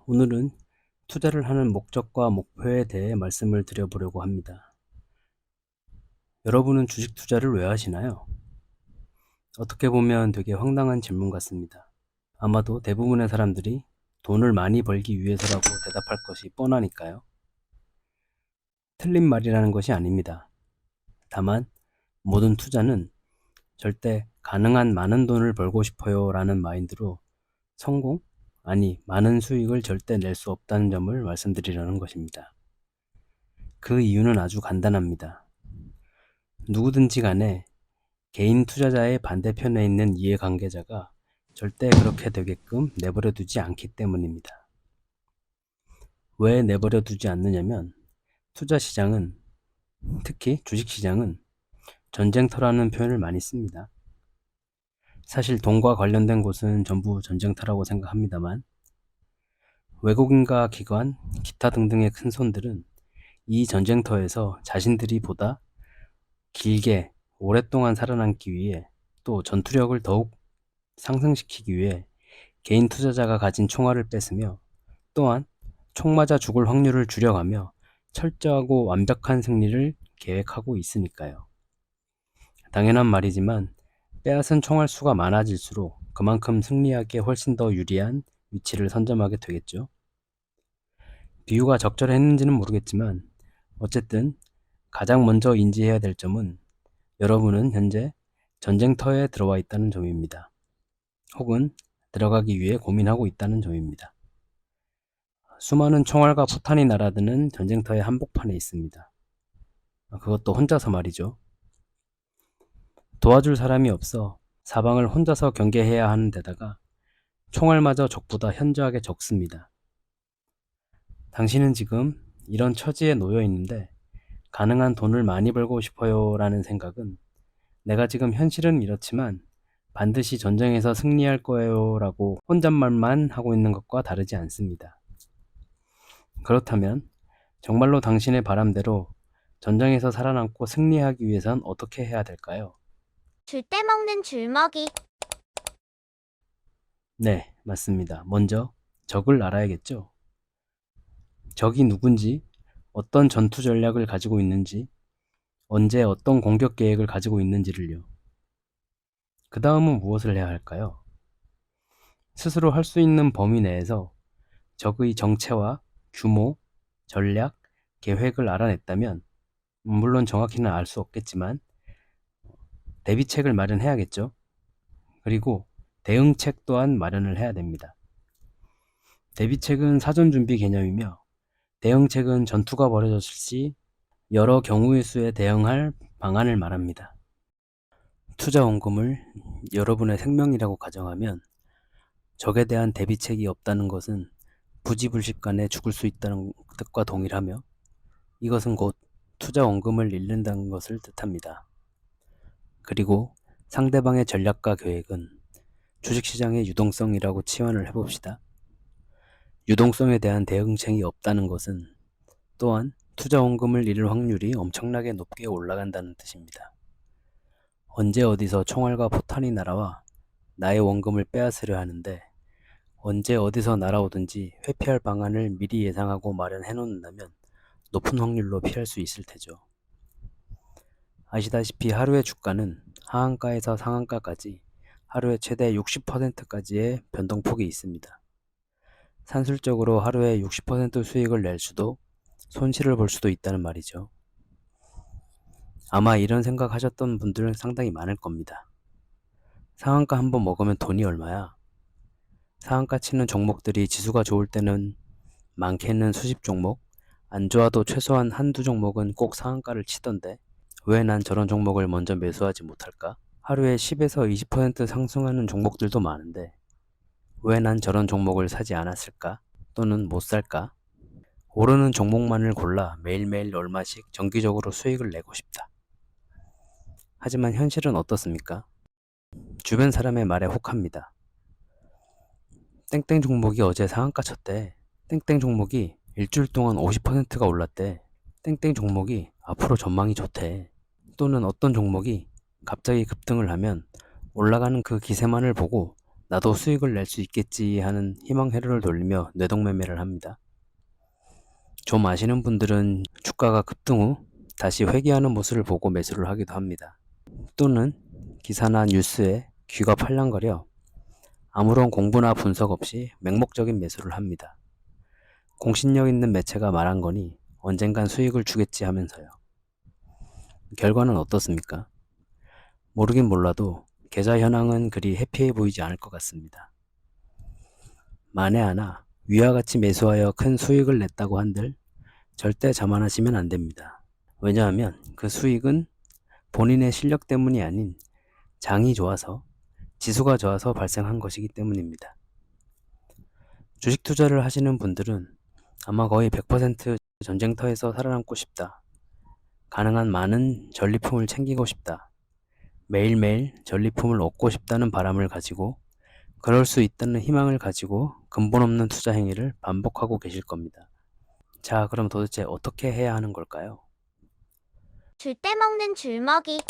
오늘은 투자를 하는 목적과 목표에 대해 말씀을 드려보려고 합니다. 여러분은 주식 투자를 왜 하시나요? 어떻게 보면 되게 황당한 질문 같습니다. 아마도 대부분의 사람들이 돈을 많이 벌기 위해서라고 대답할 것이 뻔하니까요. 틀린 말이라는 것이 아닙니다. 다만 모든 투자는 절대 가능한 많은 돈을 벌고 싶어요 라는 마인드로 성공? 아니 많은 수익을 절대 낼 수 없다는 점을 말씀드리려는 것입니다. 그 이유는 아주 간단합니다. 누구든지 간에 개인 투자자의 반대편에 있는 이해관계자가 절대 그렇게 되게끔 내버려 두지 않기 때문입니다. 왜 내버려 두지 않느냐면 투자 시장은, 특히 주식 시장은 전쟁터라는 표현을 많이 씁니다. 사실 돈과 관련된 곳은 전부 전쟁터라고 생각합니다만 외국인과 기관, 기타 등등의 큰 손들은 이 전쟁터에서 자신들이 보다 길게 오랫동안 살아남기 위해, 또 전투력을 더욱 상승시키기 위해 개인 투자자가 가진 총알을 뺏으며, 또한 총 맞아 죽을 확률을 줄여가며 철저하고 완벽한 승리를 계획하고 있으니까요. 당연한 말이지만 빼앗은 총알 수가 많아질수록 그만큼 승리하기에 훨씬 더 유리한 위치를 선점하게 되겠죠. 비유가 적절했는지는 모르겠지만 어쨌든 가장 먼저 인지해야 될 점은 여러분은 현재 전쟁터에 들어와 있다는 점입니다. 혹은 들어가기 위해 고민하고 있다는 점입니다. 수많은 총알과 포탄이 날아드는 전쟁터의 한복판에 있습니다. 그것도 혼자서 말이죠. 도와줄 사람이 없어 사방을 혼자서 경계해야 하는 데다가 총알마저 적보다 현저하게 적습니다. 당신은 지금 이런 처지에 놓여 있는데 가능한 돈을 많이 벌고 싶어요 라는 생각은 내가 지금 현실은 이렇지만 반드시 전쟁에서 승리할 거예요 라고 혼잣말만 하고 있는 것과 다르지 않습니다. 그렇다면 정말로 당신의 바람대로 전쟁에서 살아남고 승리하기 위해선 어떻게 해야 될까요? 줄 때 먹는 줄먹이. 네, 맞습니다. 먼저 적을 알아야겠죠. 적이 누군지, 어떤 전투 전략을 가지고 있는지, 언제 어떤 공격 계획을 가지고 있는지를요. 그 다음은 무엇을 해야 할까요? 스스로 할 수 있는 범위 내에서 적의 정체와 규모, 전략, 계획을 알아냈다면, 물론 정확히는 알 수 없겠지만 대비책을 마련해야겠죠. 그리고 대응책 또한 마련을 해야 됩니다. 대비책은 사전 준비 개념이며 대응책은 전투가 벌어졌을 시 여러 경우의 수에 대응할 방안을 말합니다. 투자 원금을 여러분의 생명이라고 가정하면 적에 대한 대비책이 없다는 것은 부지불식간에 죽을 수 있다는 뜻과 동일하며 이것은 곧 투자 원금을 잃는다는 것을 뜻합니다. 그리고 상대방의 전략과 계획은 주식시장의 유동성이라고 치환을 해봅시다. 유동성에 대한 대응책이 없다는 것은 또한 투자 원금을 잃을 확률이 엄청나게 높게 올라간다는 뜻입니다. 언제 어디서 총알과 포탄이 날아와 나의 원금을 빼앗으려 하는데 언제 어디서 날아오든지 회피할 방안을 미리 예상하고 마련해 놓는다면 높은 확률로 피할 수 있을 테죠. 아시다시피 하루의 주가는 하한가에서 상한가까지 하루에 최대 60%까지의 변동폭이 있습니다. 산술적으로 하루에 60% 수익을 낼 수도 손실을 볼 수도 있다는 말이죠. 아마 이런 생각 하셨던 분들은 상당히 많을 겁니다. 상한가 한번 먹으면 돈이 얼마야? 상한가 치는 종목들이 지수가 좋을 때는 많게는 수십 종목, 안 좋아도 최소한 한두 종목은 꼭 상한가를 치던데 왜 난 저런 종목을 먼저 매수하지 못할까? 하루에 10에서 20% 상승하는 종목들도 많은데 왜 난 저런 종목을 사지 않았을까? 또는 못 살까? 오르는 종목만을 골라 매일매일 얼마씩 정기적으로 수익을 내고 싶다. 하지만 현실은 어떻습니까? 주변 사람의 말에 혹합니다. 땡땡 종목이 어제 상한가 쳤대. 땡땡 종목이 일주일 동안 50%가 올랐대. 땡땡 종목이 앞으로 전망이 좋대. 또는 어떤 종목이 갑자기 급등을 하면 올라가는 그 기세만을 보고 나도 수익을 낼 수 있겠지 하는 희망 회로를 돌리며 뇌동매매를 합니다. 좀 아시는 분들은 주가가 급등 후 다시 회귀하는 모습을 보고 매수를 하기도 합니다. 또는 기사나 뉴스에 귀가 팔랑거려 아무런 공부나 분석 없이 맹목적인 매수를 합니다. 공신력 있는 매체가 말한 거니 언젠간 수익을 주겠지 하면서요. 결과는 어떻습니까? 모르긴 몰라도 계좌 현황은 그리 해피해 보이지 않을 것 같습니다. 만에 하나 위와 같이 매수하여 큰 수익을 냈다고 한들 절대 자만하시면 안 됩니다. 왜냐하면 그 수익은 본인의 실력 때문이 아닌 장이 좋아서 지수가 좋아서 발생한 것이기 때문입니다. 주식 투자를 하시는 분들은 아마 거의 100% 전쟁터에서 살아남고 싶다. 가능한 많은 전리품을 챙기고 싶다. 매일매일 전리품을 얻고 싶다는 바람을 가지고 그럴 수 있다는 희망을 가지고 근본 없는 투자 행위를 반복하고 계실 겁니다. 자, 그럼 도대체 어떻게 해야 하는 걸까요? 줄 때 먹는 줄먹이.